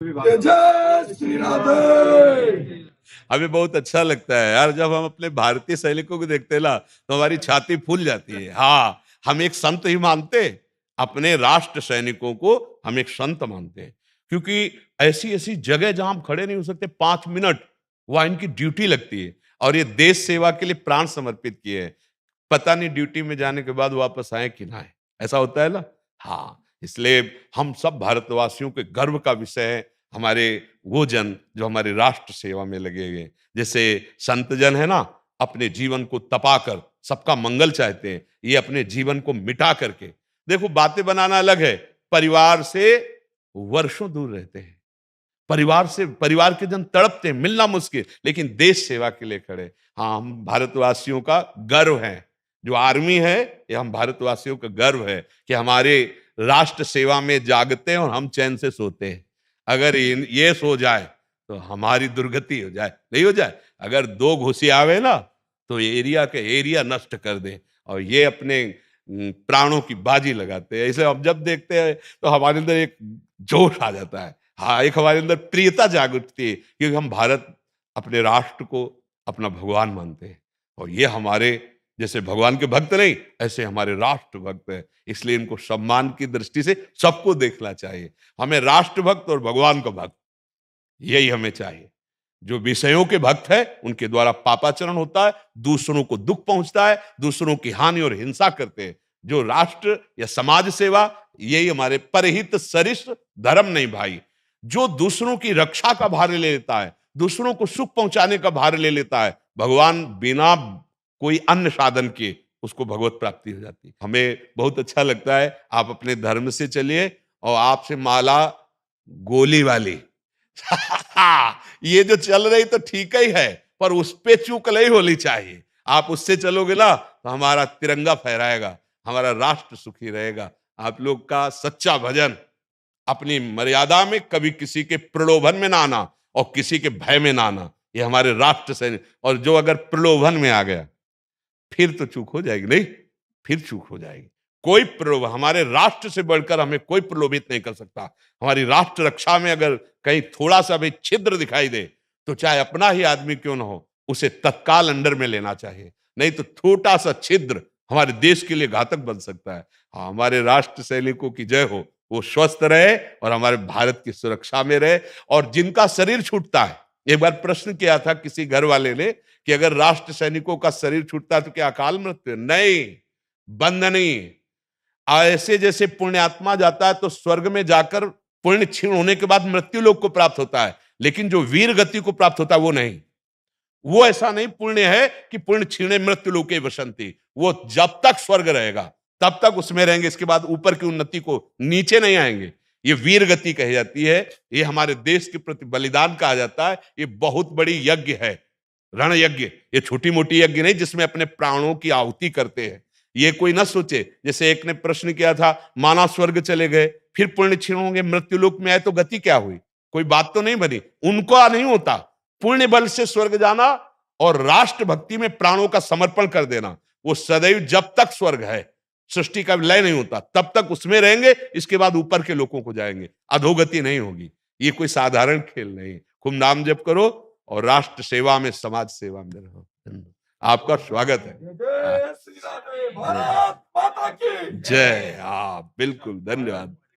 जय श्री राधे। हमें बहुत अच्छा लगता है यार, जब हम अपने भारतीय सैनिकों को देखते हैं ना तो हमारी छाती फूल जाती है। हाँ, हम एक संत ही मानते, अपने राष्ट्र सैनिकों को हम एक संत मानते हैं, क्योंकि ऐसी ऐसी जगह जहां हम खड़े नहीं हो सकते 5 मिनट, वहां इनकी ड्यूटी लगती है और ये देश सेवा के लिए प्राण समर्पित किए हैं। पता नहीं ड्यूटी में जाने के बाद वापस आए कि ना आए, ऐसा होता है ना। हाँ, इसलिए हम सब भारतवासियों के गर्व का विषय है हमारे वो जन जो हमारे राष्ट्र सेवा में लगे हुए हैं। जैसे संत जन है ना, अपने जीवन को तपा कर सबका मंगल चाहते हैं, ये अपने जीवन को मिटा करके, देखो बातें बनाना अलग है, परिवार से वर्षों दूर रहते हैं, परिवार के जन तड़पते हैं, मिलना मुश्किल, लेकिन देश सेवा के लिए खड़े। हाँ, हम भारतवासियों का गर्व है, जो आर्मी है, ये हम भारतवासियों का गर्व है कि हमारे राष्ट्र सेवा में जागते हैं और हम चैन से सोते हैं। अगर ये सो जाए तो हमारी दुर्गति हो जाए, नहीं हो जाए। अगर 2 घुसी आवे ना तो एरिया के एरिया नष्ट कर दे, और ये अपने प्राणों की बाजी लगाते हैं। इसे हम जब देखते हैं तो हमारे अंदर एक जोश आ जाता है। हाँ, एक हमारे अंदर प्रियता जाग उठती है, क्योंकि हम भारत अपने राष्ट्र को अपना भगवान मानते हैं, और ये हमारे जैसे भगवान के भक्त नहीं, ऐसे हमारे राष्ट्र भक्त है। इसलिए इनको सम्मान की दृष्टि से सबको देखना चाहिए। हमें राष्ट्र भक्त और भगवान का भक्त, यही हमें चाहिए। जो विषयों के भक्त है उनके द्वारा पापाचरण होता है, दूसरों को दुख पहुंचता है, दूसरों की हानि और हिंसा करते हैं। जो राष्ट्र या समाज सेवा, यही हमारे परहित सरिष धर्म नहीं भाई। जो दूसरों की रक्षा का भार ले लेता है, दूसरों को सुख पहुंचाने का भार ले लेता है, भगवान बिना कोई अन्य साधन के उसको भगवत प्राप्ति हो जाती है। हमें बहुत अच्छा लगता है, आप अपने धर्म से चलिए और आपसे माला गोली वाली ये जो चल रही तो ठीक ही है, पर उस पे चूक नहीं होनी चाहिए। आप उससे चलोगे ना तो हमारा तिरंगा फहराएगा, हमारा राष्ट्र सुखी रहेगा। आप लोग का सच्चा भजन, अपनी मर्यादा में, कभी किसी के प्रलोभन में ना आना और किसी के भय में ना आना, ये हमारे राष्ट्र सैनिक। और जो अगर प्रलोभन में आ गया फिर तो चूक हो जाएगी, नहीं, फिर चूक हो जाएगी। कोई प्रलोभ, हमारे राष्ट्र से बढ़कर हमें कोई प्रलोभित नहीं कर सकता। हमारी राष्ट्र रक्षा में अगर कहीं थोड़ा सा भी छिद्र दिखाई दे तो चाहे अपना ही आदमी क्यों ना हो, उसे तत्काल अंडर में लेना चाहिए, नहीं तो छोटा सा छिद्र हमारे देश के लिए घातक बन सकता है। हाँ, हमारे राष्ट्र सैनिकों की जय हो, वो स्वस्थ रहे और हमारे भारत की सुरक्षा में रहे। और जिनका शरीर छूटता है, एक बार प्रश्न किया था किसी घर वाले ने कि अगर राष्ट्र सैनिकों का शरीर छूटता है तो क्या अकाल मृत्यु? नहीं, बंध नहीं। ऐसे जैसे पुण्यात्मा जाता है तो स्वर्ग में जाकर पुण्य क्षीण होने के बाद मृत्यु लोक को प्राप्त होता है, लेकिन जो वीर गति को प्राप्त होता है वो नहीं। वो ऐसा नहीं पुण्य है कि पुण्य क्षीणे मृत्यु लोके वसंती, वो जब तक स्वर्ग रहेगा तब तक उसमें रहेंगे, इसके बाद ऊपर की उन्नति को नीचे नहीं आएंगे। ये वीर गति कही जाती है, ये हमारे देश के प्रति बलिदान कहा जाता है। ये बहुत बड़ी यज्ञ है, रण यज्ञ। ये छोटी मोटी यज्ञ नहीं जिसमें अपने प्राणों की आहुति करते हैं। ये कोई ना सोचे, जैसे एक ने प्रश्न किया था, माना स्वर्ग चले गए फिर पुण्य क्षीण होंगे, मृत्यु लोक में आए तो गति क्या हुई? कोई बात तो नहीं बनी। उनको नहीं होता पुण्य बल से स्वर्ग जाना और राष्ट्र भक्ति में प्राणों का समर्पण कर देना, वो सदैव जब तक स्वर्ग है, सृष्टि का लय नहीं होता तब तक उसमें रहेंगे, इसके बाद ऊपर के लोगों को जाएंगे, अधोगति नहीं होगी। ये कोई साधारण खेल नहीं। खूब नाम जप करो और राष्ट्र सेवा में, समाज सेवा में रहो। आपका स्वागत है। जय श्री राधे। भारत माता की जय। हाँ, बिल्कुल, धन्यवाद।